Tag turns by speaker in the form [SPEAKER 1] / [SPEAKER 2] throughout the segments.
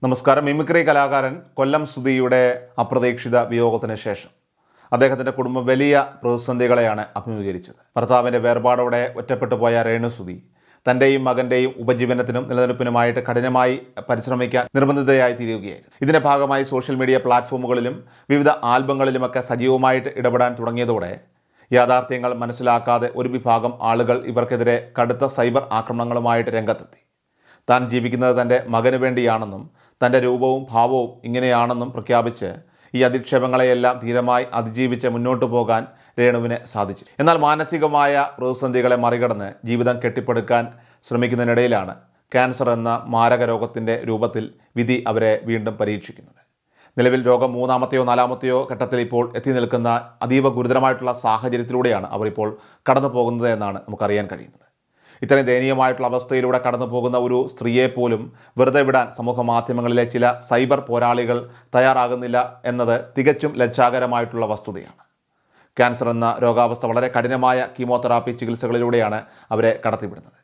[SPEAKER 1] നമസ്കാരം. മിമിക്രി കലാകാരൻ കൊല്ലം സുധിയുടെ അപ്രതീക്ഷിത വിയോഗത്തിന് ശേഷം അദ്ദേഹത്തിൻ്റെ കുടുംബം വലിയ പ്രതിസന്ധികളെയാണ് അഭിമുഖീകരിച്ചത്. ഭർത്താവിൻ്റെ വേർപാടോടെ ഒറ്റപ്പെട്ടു പോയ രേണു സുധി തൻ്റെയും മകൻ്റെയും ഉപജീവനത്തിനും നിലനിൽപ്പിനുമായിട്ട് കഠിനമായി പരിശ്രമിക്കാൻ നിർബന്ധിതയായി തീരുകയായിരുന്നു. ഇതിൻ്റെ ഭാഗമായി സോഷ്യൽ മീഡിയ പ്ലാറ്റ്ഫോമുകളിലും വിവിധ ആൽബങ്ങളിലുമൊക്കെ സജീവമായിട്ട് ഇടപെടാൻ തുടങ്ങിയതോടെ യാഥാർത്ഥ്യങ്ങൾ മനസ്സിലാക്കാതെ ഒരു വിഭാഗം ആളുകൾ ഇവർക്കെതിരെ കടുത്ത സൈബർ ആക്രമണങ്ങളുമായിട്ട് രംഗത്തെത്തി. താൻ ജീവിക്കുന്നത് തൻ്റെ മകന് വേണ്ടിയാണെന്നും തൻ്റെ രൂപവും ഭാവവും ഇങ്ങനെയാണെന്നും പ്രഖ്യാപിച്ച് ഈ അധിക്ഷേപങ്ങളെയെല്ലാം ധീരമായി അതിജീവിച്ച് മുന്നോട്ടു പോകാൻ രേണുവിന് സാധിച്ചു. എന്നാൽ മാനസികമായ പ്രതിസന്ധികളെ മറികടന്ന് ജീവിതം കെട്ടിപ്പടുക്കാൻ ശ്രമിക്കുന്നതിനിടയിലാണ് ക്യാൻസർ എന്ന മാരക രോഗത്തിൻ്റെ രൂപത്തിൽ വിധി അവരെ വീണ്ടും പരീക്ഷിക്കുന്നത്. നിലവിൽ രോഗം മൂന്നാമത്തെയോ നാലാമത്തെയോ ഘട്ടത്തിൽ ഇപ്പോൾ എത്തി നിൽക്കുന്ന അതീവ ഗുരുതരമായിട്ടുള്ള സാഹചര്യത്തിലൂടെയാണ് അവർ ഇപ്പോൾ കടന്നു പോകുന്നത് എന്നാണ് നമുക്കറിയാൻ കഴിയുന്നത്. ഇത്രയും ദയനീയമായിട്ടുള്ള അവസ്ഥയിലൂടെ കടന്നു പോകുന്ന ഒരു സ്ത്രീയെ പോലും വെറുതെ വിടാൻ സമൂഹ മാധ്യമങ്ങളിലെ ചില സൈബർ പോരാളികൾ തയ്യാറാകുന്നില്ല എന്നത് തികച്ചും ലജ്ജാകരമായിട്ടുള്ള വസ്തുതയാണ്. ക്യാൻസർ എന്ന രോഗാവസ്ഥ വളരെ കഠിനമായ കീമോതെറാപ്പി ചികിത്സകളിലൂടെയാണ് അവരെ കടത്തിവിടുന്നത്.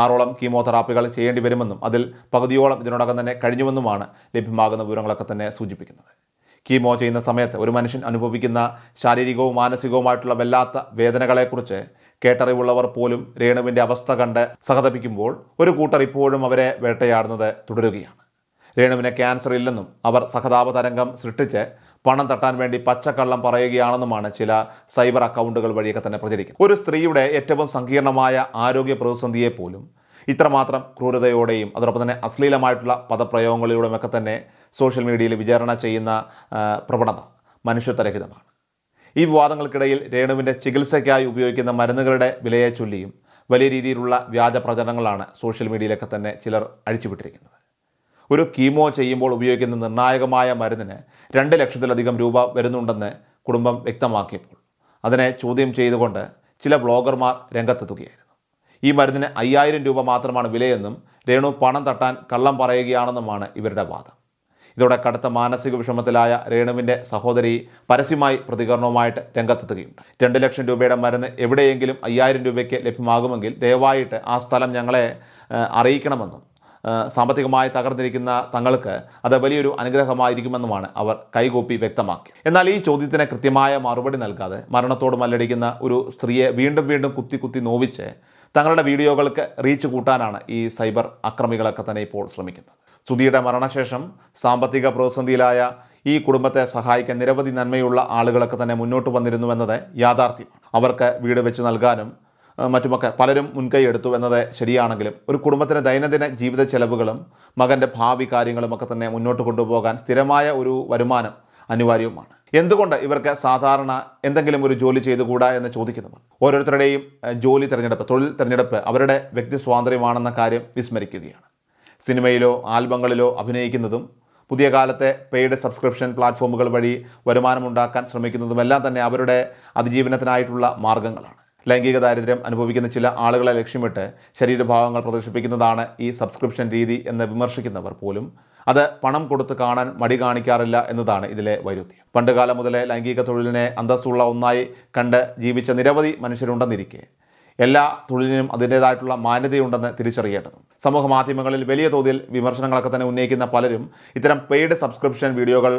[SPEAKER 1] 6ഓളം കീമോതെറാപ്പികൾ ചെയ്യേണ്ടി വരുമെന്നും അതിൽ പകുതിയോളം ഇതിനോടകം തന്നെ കഴിഞ്ഞുവെന്നുമാണ് ലഭ്യമാകുന്ന വിവരങ്ങളൊക്കെ തന്നെ സൂചിപ്പിക്കുന്നത്. കീമോ ചെയ്യുന്ന സമയത്ത് ഒരു മനുഷ്യൻ അനുഭവിക്കുന്ന ശാരീരികവും മാനസികവുമായിട്ടുള്ള വല്ലാത്ത വേദനകളെക്കുറിച്ച് കേട്ടറിവുള്ളവർ പോലും രേണുവിൻ്റെ അവസ്ഥ കണ്ട് സഹതപിക്കുമ്പോൾ ഒരു കൂട്ടർ ഇപ്പോഴും അവരെ വേട്ടയാടുന്നത് തുടരുകയാണ്. രേണുവിന് ക്യാൻസർ ഇല്ലെന്നും അവർ സഹതാപ തരംഗം സൃഷ്ടിച്ച് പണം തട്ടാൻ വേണ്ടി പച്ചക്കള്ളം പറയുകയാണെന്നുമാണ് ചില സൈബർ അക്കൗണ്ടുകൾ വഴിയൊക്കെ തന്നെ പ്രചരിക്കുന്നത്. ഒരു സ്ത്രീയുടെ ഏറ്റവും സങ്കീർണമായ ആരോഗ്യ പ്രതിസന്ധിയെ പോലും ഇത്രമാത്രം ക്രൂരതയോടെയും അതോടൊപ്പം തന്നെ അശ്ലീലമായിട്ടുള്ള പദപ്രയോഗങ്ങളിലൂടെയൊക്കെ തന്നെ സോഷ്യൽ മീഡിയയിൽ വിചാരണ ചെയ്യുന്ന പ്രവണത മനുഷ്യത്വരഹിതമാണ്. ഈ വിവാദങ്ങൾക്കിടയിൽ രേണുവിൻ്റെ ചികിത്സയ്ക്കായി ഉപയോഗിക്കുന്ന മരുന്നുകളുടെ വിലയെ ചൊല്ലിയും വലിയ രീതിയിലുള്ള വ്യാജ പ്രചരണങ്ങളാണ് സോഷ്യൽ മീഡിയയിലൊക്കെ തന്നെ ചിലർ അഴിച്ചുവിട്ടിരിക്കുന്നത്. ഒരു കീമോ ചെയ്യുമ്പോൾ ഉപയോഗിക്കുന്ന നിർണായകമായ മരുന്നിന് 2 ലക്ഷത്തിലധികം രൂപ വരുന്നുണ്ടെന്ന് കുടുംബം വ്യക്തമാക്കിയപ്പോൾ അതിനെ ചോദ്യം ചെയ്തുകൊണ്ട് ചില വ്ളോഗർമാർ രംഗത്തെത്തുകയായിരുന്നു. ഈ മരുന്നിന് 5000 രൂപ മാത്രമാണ് വിലയെന്നും രേണു പണം തട്ടാൻ കള്ളം പറയുകയാണെന്നുമാണ് ഇവരുടെ വാദം. ഇതോടെ കടുത്ത മാനസിക വിഷമത്തിലായ രേണുവിൻ്റെ സഹോദരി പരസ്യമായി പ്രതികരണവുമായിട്ട് രംഗത്തെത്തുകയുണ്ട്. 2 ലക്ഷം രൂപയുടെ മരുന്ന് എവിടെയെങ്കിലും 5000 രൂപയ്ക്ക് ലഭ്യമാകുമെങ്കിൽ ദയവായിട്ട് ആ സ്ഥലം ഞങ്ങളെ അറിയിക്കണമെന്നും സാമ്പത്തികമായി തകർന്നിരിക്കുന്ന തങ്ങൾക്ക് അത് വലിയൊരു അനുഗ്രഹമായിരിക്കുമെന്നുമാണ് അവർ കൈകൂപ്പി വ്യക്തമാക്കി. എന്നാൽ ഈ ചോദ്യത്തിന് കൃത്യമായ മറുപടി നൽകാതെ മരണത്തോട് മല്ലടിക്കുന്ന ഒരു സ്ത്രീയെ വീണ്ടും വീണ്ടും കുത്തി നോവിച്ച് തങ്ങളുടെ വീഡിയോകൾക്ക് റീച്ച് കൂട്ടാനാണ് ഈ സൈബർ അക്രമികളൊക്കെ തന്നെ ഇപ്പോൾ ശ്രമിക്കുന്നത്. സുധിയുടെ മരണശേഷം സാമ്പത്തിക പ്രതിസന്ധിയിലായ ഈ കുടുംബത്തെ സഹായിക്കാൻ നിരവധി നന്മയുള്ള ആളുകളൊക്കെ തന്നെ മുന്നോട്ട് വന്നിരുന്നുവെന്നത് യാഥാർത്ഥ്യമാണ്. അവർക്ക് വീട് വെച്ച് നൽകാനും മറ്റുമൊക്കെ പലരും മുൻകൈ എടുത്തു എന്നത് ശരിയാണെങ്കിലും ഒരു കുടുംബത്തിന് ദൈനംദിന ജീവിത ചെലവുകളും മകൻ്റെ ഭാവി കാര്യങ്ങളുമൊക്കെ തന്നെ മുന്നോട്ട് കൊണ്ടുപോകാൻ സ്ഥിരമായ ഒരു വരുമാനം അനിവാര്യവുമാണ്. എന്തുകൊണ്ട് ഇവർക്ക് സാധാരണ എന്തെങ്കിലും ഒരു ജോലി ചെയ്തുകൂടാ എന്ന് ചോദിക്കുന്നവർ ഓരോരുത്തരുടെയും ജോലി തിരഞ്ഞെടുപ്പ്, തൊഴിൽ തിരഞ്ഞെടുപ്പ് അവരുടെ വ്യക്തി സ്വാതന്ത്ര്യമാണെന്ന കാര്യം വിസ്മരിക്കുകയാണ്. സിനിമയിലോ ആൽബങ്ങളിലോ അഭിനയിക്കുന്നതും പുതിയ കാലത്തെ പെയ്ഡ് സബ്സ്ക്രിപ്ഷൻ പ്ലാറ്റ്ഫോമുകൾ വഴി വരുമാനമുണ്ടാക്കാൻ ശ്രമിക്കുന്നതുമെല്ലാം തന്നെ അവരുടെ അതിജീവനത്തിനായിട്ടുള്ള മാർഗങ്ങളാണ്. ലൈംഗിക ദാരിദ്ര്യം അനുഭവിക്കുന്ന ചില ആളുകളെ ലക്ഷ്യമിട്ട് ശരീരഭാഗങ്ങൾ പ്രദർശിപ്പിക്കുന്നതാണ് ഈ സബ്സ്ക്രിപ്ഷൻ രീതി എന്ന് വിമർശിക്കുന്നവർ പോലും അത് പണം കൊടുത്ത് കാണാൻ മടി കാണിക്കാറില്ല എന്നതാണ് ഇതിലെ വൈരുദ്ധ്യം. പണ്ടുകാലം മുതലേ ലൈംഗിക തൊഴിലിനെ അന്തസ്സുള്ള ഒന്നായി കണ്ട് ജീവിച്ച നിരവധി മനുഷ്യരുണ്ടെന്നിരിക്കെ എല്ലാ തൊഴിലിനും അതിൻ്റേതായിട്ടുള്ള മാന്യതയുണ്ടെന്ന് തിരിച്ചറിയേണ്ടതും. സമൂഹ മാധ്യമങ്ങളിൽ വലിയ തോതിൽ വിമർശനങ്ങളൊക്കെ തന്നെ ഉന്നയിക്കുന്ന പലരും ഇത്തരം പെയ്ഡ് സബ്സ്ക്രിപ്ഷൻ വീഡിയോകൾ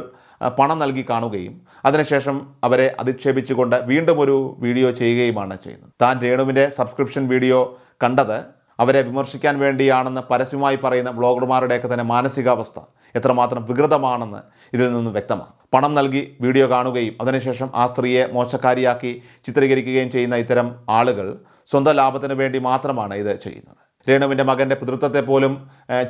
[SPEAKER 1] പണം നൽകി കാണുകയും അതിനുശേഷം അവരെ അധിക്ഷേപിച്ചുകൊണ്ട് വീണ്ടും ഒരു വീഡിയോ ചെയ്യുകയുമാണ് ചെയ്യുന്നത്. താൻ രേണുവിൻ്റെ സബ്സ്ക്രിപ്ഷൻ വീഡിയോ കണ്ടത് അവരെ വിമർശിക്കാൻ വേണ്ടിയാണെന്ന് പരസ്യമായി പറയുന്ന വ്ളോഗർമാരുടെയൊക്കെ തന്നെ മാനസികാവസ്ഥ എത്രമാത്രം വികൃതമാണെന്ന് ഇതിൽ നിന്നും വ്യക്തമാണ്. പണം നൽകി വീഡിയോ കാണുകയും അതിനുശേഷം ആ സ്ത്രീയെ മോശക്കാരിയാക്കി ചിത്രീകരിക്കുകയും ചെയ്യുന്ന ഇത്തരം ആളുകൾ സ്വന്തം ലാഭത്തിന് വേണ്ടി മാത്രമാണ് ഇത് ചെയ്യുന്നത്. രേണുവിൻ്റെ മകൻ്റെ പിതൃത്വത്തെ പോലും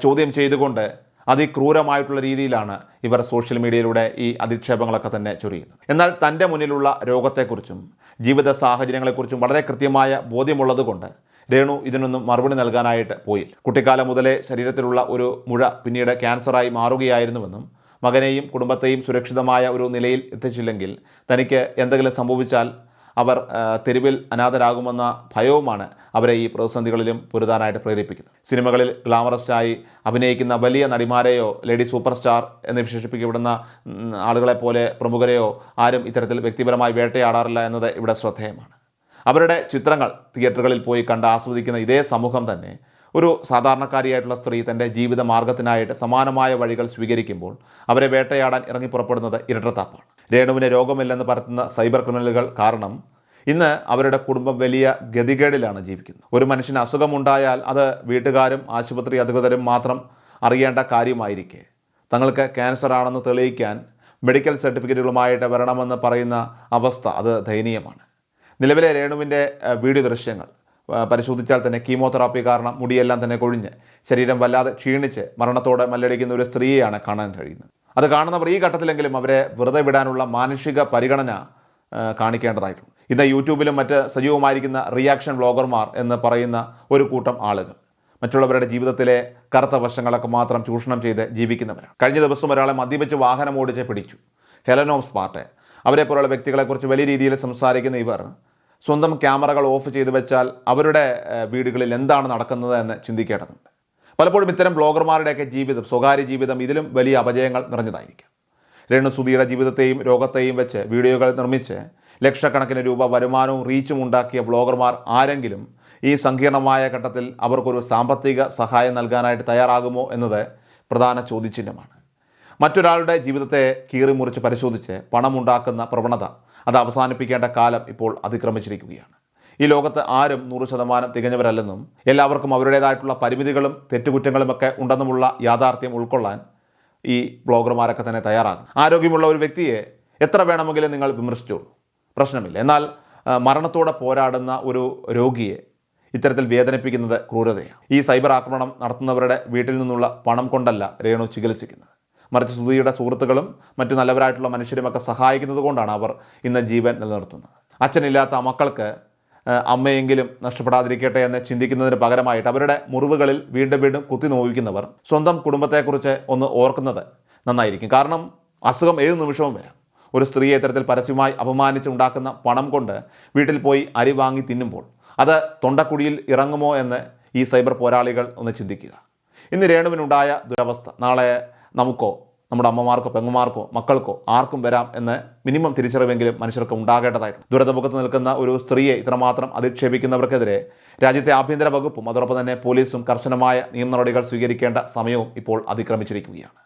[SPEAKER 1] ചോദ്യം ചെയ്തുകൊണ്ട് അതിക്രൂരമായിട്ടുള്ള രീതിയിലാണ് ഇവർ സോഷ്യൽ മീഡിയയിലൂടെ ഈ അധിക്ഷേപങ്ങളൊക്കെ തന്നെ ചൊരിയുന്നത്. എന്നാൽ തൻ്റെ മുന്നിലുള്ള രോഗത്തെക്കുറിച്ചും ജീവിത സാഹചര്യങ്ങളെക്കുറിച്ചും വളരെ കൃത്യമായ ബോധ്യമുള്ളതുകൊണ്ട് രേണു ഇതിനൊന്നും മറുപടി നൽകാനായിട്ട് പോയില്ല. കുട്ടിക്കാലം മുതലേ ശരീരത്തിലുള്ള ഒരു മുഴ പിന്നീട് ക്യാൻസറായി മാറുകയായിരുന്നുവെന്നും മകനെയും കുടുംബത്തെയും സുരക്ഷിതമായ ഒരു നിലയിൽ എത്തിച്ചില്ലെങ്കിൽ തനിക്ക് എന്തെങ്കിലും സംഭവിച്ചാൽ അവർ തെരുവിൽ അനാഥരാകുമെന്ന ഭയവുമാണ് അവരെ ഈ പ്രതിസന്ധികളിലും പൊരുതാനായിട്ട് പ്രേരിപ്പിക്കുന്നത്. സിനിമകളിൽ ഗ്ലാമറസ്റ്റായി അഭിനയിക്കുന്ന വലിയ നടിമാരെയോ ലേഡി സൂപ്പർ സ്റ്റാർ എന്ന് വിശേഷിപ്പിക്കപ്പെടുന്ന ആളുകളെപ്പോലെ പ്രമുഖരെയോ ആരും ഇത്തരത്തിൽ വ്യക്തിപരമായി വേട്ടയാടാറില്ല എന്നത് ഇവിടെ ശ്രദ്ധേയമാണ്. അവരുടെ ചിത്രങ്ങൾ തിയേറ്ററുകളിൽ പോയി കണ്ട് ആസ്വദിക്കുന്ന ഇതേ സമൂഹം തന്നെ ഒരു സാധാരണക്കാരിയായിട്ടുള്ള സ്ത്രീ തൻ്റെ ജീവിത മാർഗത്തിനായിട്ട് സമാനമായ വഴികൾ സ്വീകരിക്കുമ്പോൾ അവരെ വേട്ടയാടാൻ ഇറങ്ങി പുറപ്പെടുന്നത് ഇരട്ടത്താപ്പാണ്. രേണുവിന് രോഗമില്ലെന്ന് പരത്തുന്ന സൈബർ ക്രിമിനലുകൾ കാരണം ഇന്ന് അവരുടെ കുടുംബം വലിയ ഗതികേടിലാണ് ജീവിക്കുന്നത്. ഒരു മനുഷ്യന് അസുഖമുണ്ടായാൽ അത് വീട്ടുകാരും ആശുപത്രി അധികൃതരും മാത്രം അറിയേണ്ട കാര്യമായിരിക്കെ തങ്ങൾക്ക് ക്യാൻസർ ആണെന്ന് തെളിയിക്കാൻ മെഡിക്കൽ സർട്ടിഫിക്കറ്റുകളുമായിട്ട് വരണമെന്ന് പറയുന്ന അവസ്ഥ അത് ദയനീയമാണ്. നിലവിലെ രേണുവിൻ്റെ വീഡിയോ ദൃശ്യങ്ങൾ പരിശോധിച്ചാൽ തന്നെ കീമോതെറാപ്പി കാരണം മുടിയെല്ലാം തന്നെ കൊഴിഞ്ഞ് ശരീരം വല്ലാതെ ക്ഷീണിച്ച് മരണത്തോടെ മല്ലടിക്കുന്ന ഒരു സ്ത്രീയെയാണ് കാണാൻ കഴിയുന്നത്. അത് കാണുന്നവർ ഈ ഘട്ടത്തിലെങ്കിലും അവരെ വെറുതെ വിടാനുള്ള മാനുഷിക പരിഗണന കാണിക്കേണ്ടതായിട്ടുണ്ട്. ഇന്ന് യൂട്യൂബിലും മറ്റ് സജീവമായിരിക്കുന്ന റിയാക്ഷൻ വ്ളോഗർമാർ എന്ന് പറയുന്ന ഒരു കൂട്ടം ആളുകൾ മറ്റുള്ളവരുടെ ജീവിതത്തിലെ കറുത്ത വശങ്ങളൊക്കെ മാത്രം ചൂഷണം ചെയ്ത് ജീവിക്കുന്നവരാണ്. കഴിഞ്ഞ ദിവസം ഒരാളെ മദ്യപിച്ച് വാഹനം ഓടിച്ച് പിടിച്ചു. ഹെലനോം സ്പാർട്ടെ അവരെ പോലുള്ള വ്യക്തികളെക്കുറിച്ച് വലിയ രീതിയിൽ സംസാരിക്കുന്ന ഇവർ സ്വന്തം ക്യാമറകൾ ഓഫ് ചെയ്ത് വെച്ചാൽ അവരുടെ വീടുകളിൽ എന്താണ് നടക്കുന്നത് എന്ന് ചിന്തിക്കേണ്ടതുണ്ട്. പലപ്പോഴും ഇത്തരം ബ്ലോഗർമാരുടെയൊക്കെ ജീവിതം, സ്വകാര്യ ജീവിതം ഇതിലും വലിയ അപജയങ്ങൾ നിറഞ്ഞതായിരിക്കും. രേണുസുധിയുടെ ജീവിതത്തെയും രോഗത്തെയും വെച്ച് വീഡിയോകൾ നിർമ്മിച്ച് ലക്ഷക്കണക്കിന് രൂപ വരുമാനവും റീച്ചും ഉണ്ടാക്കിയ ബ്ലോഗർമാർ ആരെങ്കിലും ഈ സങ്കീർണമായ ഘട്ടത്തിൽ അവർക്കൊരു സാമ്പത്തിക സഹായം നൽകാനായിട്ട് തയ്യാറാകുമോ എന്നത് പ്രധാന ചോദ്യചിഹ്നമാണ്. മറ്റൊരാളുടെ ജീവിതത്തെ കീറിമുറിച്ച് പരിശോധിച്ച് പണമുണ്ടാക്കുന്ന പ്രവണത അത് അവസാനിപ്പിക്കേണ്ട കാലം ഇപ്പോൾ അതിക്രമിച്ചിരിക്കുകയാണ്. ഈ ലോകത്ത് ആരും 100% തികഞ്ഞവരല്ലെന്നും എല്ലാവർക്കും അവരുടേതായിട്ടുള്ള പരിമിതികളും തെറ്റുകുറ്റങ്ങളുമൊക്കെ ഉണ്ടെന്നുമുള്ള യാഥാർത്ഥ്യം ഉൾക്കൊള്ളാൻ ഈ ബ്ലോഗർമാരൊക്കെ തന്നെ തയ്യാറാകും. ആരോഗ്യമുള്ള ഒരു വ്യക്തിയെ എത്ര വേണമെങ്കിലും നിങ്ങൾ വിമർശിച്ചോളൂ, പ്രശ്നമില്ല. എന്നാൽ മരണത്തോടെ പോരാടുന്ന ഒരു രോഗിയെ ഇത്തരത്തിൽ വേദനിപ്പിക്കുന്നത് ക്രൂരതയാണ്. ഈ സൈബർ ആക്രമണം നടത്തുന്നവരുടെ വീട്ടിൽ നിന്നുള്ള പണം കൊണ്ടല്ല രേണു ചികിത്സിക്കുന്നത്, മറിച്ച് സുധിയുടെ സുഹൃത്തുക്കളും മറ്റു നല്ലവരായിട്ടുള്ള മനുഷ്യരുമൊക്കെ സഹായിക്കുന്നത് കൊണ്ടാണ് അവർ ഇന്ന് ജീവൻ നിലനിർത്തുന്നത്. അച്ഛനില്ലാത്ത മക്കൾക്ക് അമ്മയെങ്കിലും നഷ്ടപ്പെടാതിരിക്കട്ടെ എന്ന് ചിന്തിക്കുന്നതിന് പകരമായിട്ട് അവരുടെ മുറിവുകളിൽ വീണ്ടും വീണ്ടും കുത്തി നോവിക്കുന്നവർ സ്വന്തം കുടുംബത്തെക്കുറിച്ച് ഒന്ന് ഓർക്കുന്നത് നന്നായിരിക്കും. കാരണം അസുഖം ഏത് നിമിഷവും വരാം. ഒരു സ്ത്രീയെ ഇത്തരത്തിൽ പരസ്യമായി അപമാനിച്ചുണ്ടാക്കുന്ന പണം കൊണ്ട് വീട്ടിൽ പോയി അരി വാങ്ങി തിന്നുമ്പോൾ അത് തൊണ്ടക്കുഴിയിൽ ഇറങ്ങുമോ എന്ന് ഈ സൈബർ പോരാളികൾ ഒന്ന് ചിന്തിക്കുക. ഇന്ന് രേണുവിനുണ്ടായ ദുരവസ്ഥ നാളെ നമുക്കോ നമ്മുടെ അമ്മമാർക്കോ പെങ്ങന്മാർക്കോ മക്കൾക്കോ ആർക്കും വരാം എന്ന് മിനിമം തിരിച്ചറിവെങ്കിലും മനുഷ്യർക്ക് ഉണ്ടാകേണ്ടതായിട്ടുണ്ട്. ദുരന്തമുഖത്ത് നിൽക്കുന്ന ഒരു സ്ത്രീയെ ഇത്രമാത്രം അധിക്ഷേപിക്കുന്നവർക്കെതിരെ രാജ്യത്തെ ആഭ്യന്തര വകുപ്പും അതോടൊപ്പം തന്നെ പോലീസും കർശനമായ നിയമ നടപടികൾ സ്വീകരിക്കേണ്ട സമയവും ഇപ്പോൾ അതിക്രമിച്ചിരിക്കുകയാണ്.